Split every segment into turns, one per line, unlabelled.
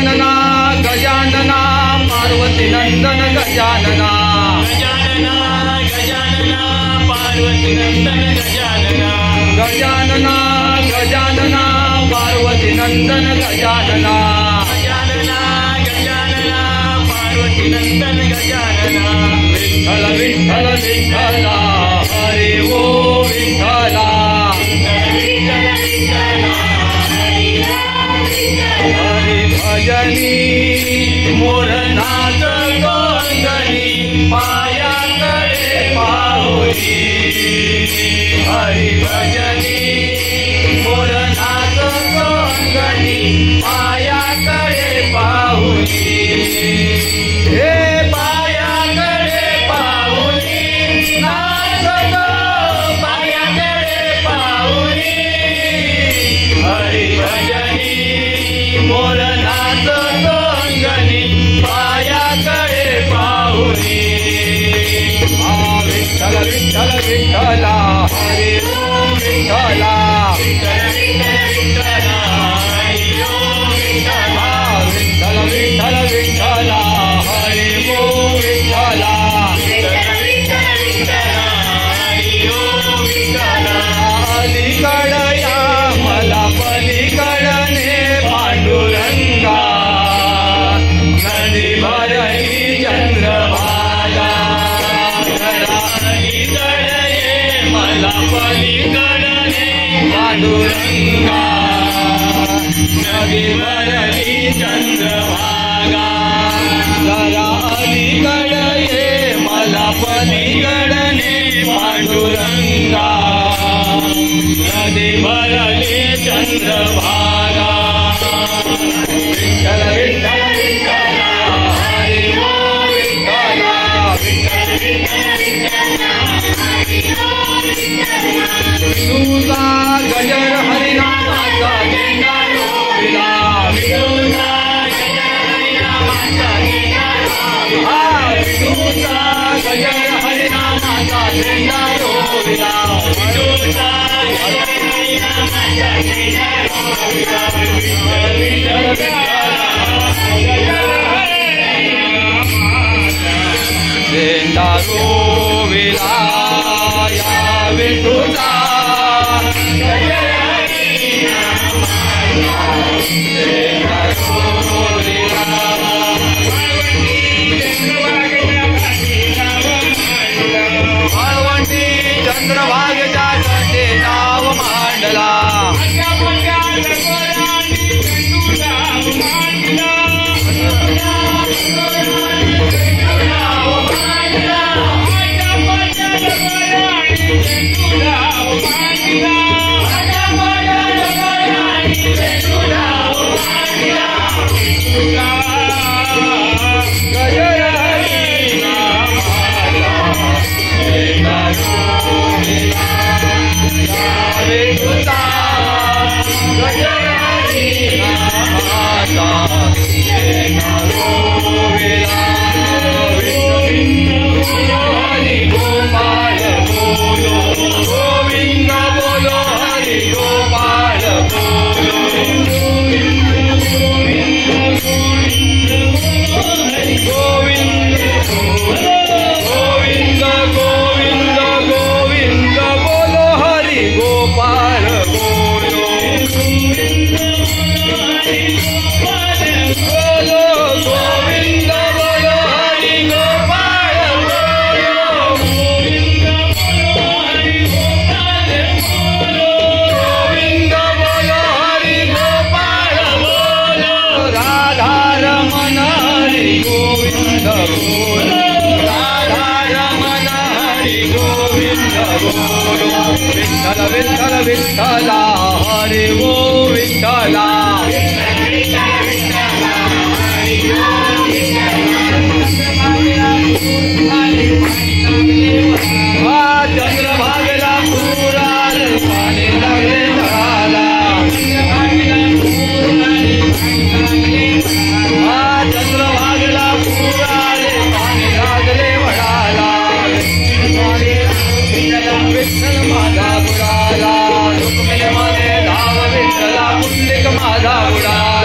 गजानना गजानना पार्वती नंदन गजानना
गजानना गजानना पार्वती नंदन गजानना
गजानना गजानना पार्वती नंदन गजानना
गजानना गजानना पार्वती नंदन गजानना
विठ्ठल विठ्ठल विठ्ठला हरे ओ विठ्ठला हरि भजनी मोरनाथ गोंधळी पायाकडे पाहुनी हरि भजनी मोरनाथ गोंधळी पायाकडे पाहुनी हे पायाकडे पाहुनी नाथ गो पायाकडे पाहुनी हरि भजनी मोरनाथ गोंधळी पायाकडे पाहुनी विठ्ठल विठ्ठल विठ्ठला हरे ओ विठ्ठला
विठ्ठल विठ्ठला हरि ओ विठ्ठला
विठ्ठल विठ्ठल विठ्ठला हरे ओ विठ्ठला
विठ्ठल विठ्ठला हरि ओ विठ्ठला
अलीकडया मला पलीकडने पांडुरंगा नदी भरली चंद्रभागा अलीकडे मला पलीकडने पांडुरंगा नदी भरली चंद्रभागा जरा अलीकडे मला पलीकडने पांडुरंगा नदी भरली चंद्रभागा विठ्ठल विठ्ठल विठ्ठला हरे ओ विठ्ठला विठ्ठल विठूचा गजर हरिनामाचा गेंडा रोविला विठूचा गजर हरिनामाचा गेंडा रोविला विठूचा गजर हरिनामाचा गेंडा रोविला विठूचा गजर हरिनामाचा गेंडा रोविला विठ्ठल विठ्ठल गेंडा रोविला या विठूचा गजर हरिनामाचा गेंडा रोविला वाळवंटी चंद्रभागेच्या काठी नाव मांडला विठ्ठल विठ्ठल विठ्ठला हरे ओ विठ्ठला चंद्रभागेला पुराल पाणी लागले तळाला चंद्रभागेला पुराल पाणी लागले वडाला विठ्ठल माझा बुडाला रुक्मिणी मध्ये धाव विठ्ठला पुंडलिक माझा बुडाला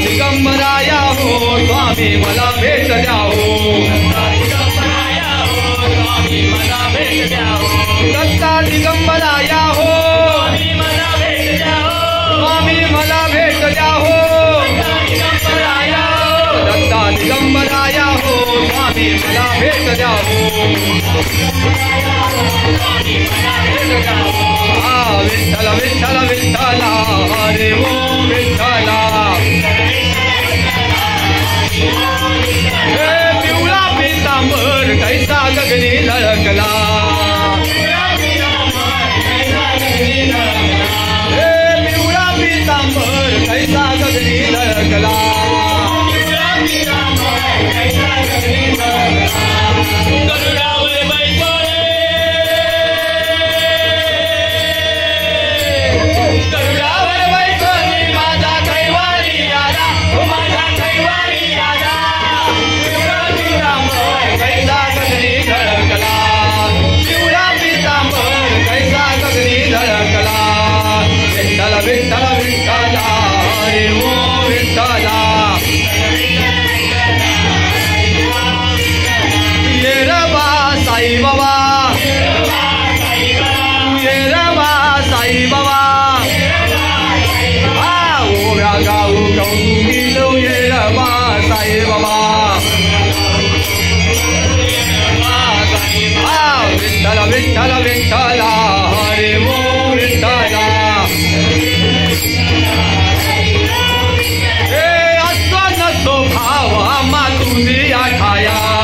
दिगंबराया हो स्वामी मला भेट द्या हो दिगंबराया हो स्वामी मला भेट द्या हो दत्ता दिगंबराया हो स्वामी मला भेट द्या हो स्वामी मला भेट द्या हो दिगंबराया हो दत्ता दिगंबराया हो स्वामी मला भेट द्या हो विठ्ठल विठ्ठल विठ्ठला हरे ओम विठ्ठला पिवळा पितांबर कैसा गगनी झळकला पिवळा पितांबर कैसा गगनी झळकला विठ्ठल विठ्ठला हरे ओम विठ्ठला ये रबा साई बाबा ये रबा साई बाबा ओव्या गाऊ कौतुकी लो ये रबा साई बाबा विठ्ठल विठ्ठल विठ्ठला हरे ओम विठ्ठला तुझी आठाया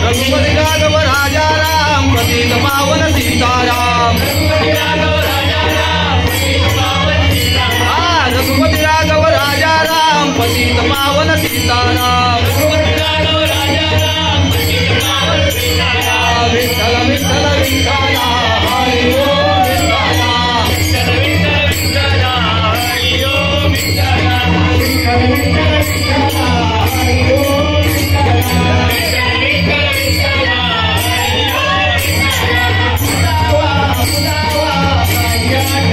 रघुपति राघव राजा राम पतित पावन सीताराम रघुपति राघव राजा राम पतित पावन सीताराम विठ्ठल विठ्ठल विठ्ठला हरि ओम विठ्ठला Yeah.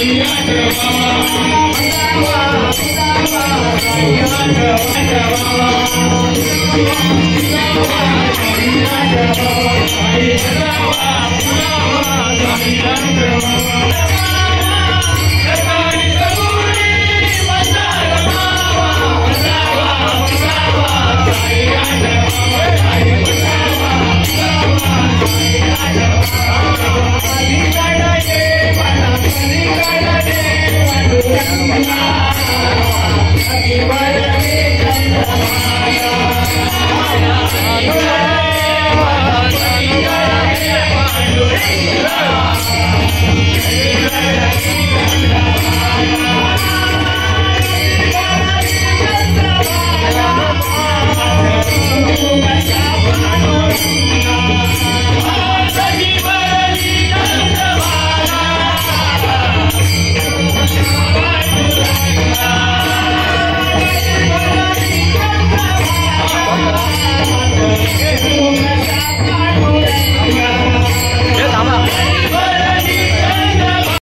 Thank you.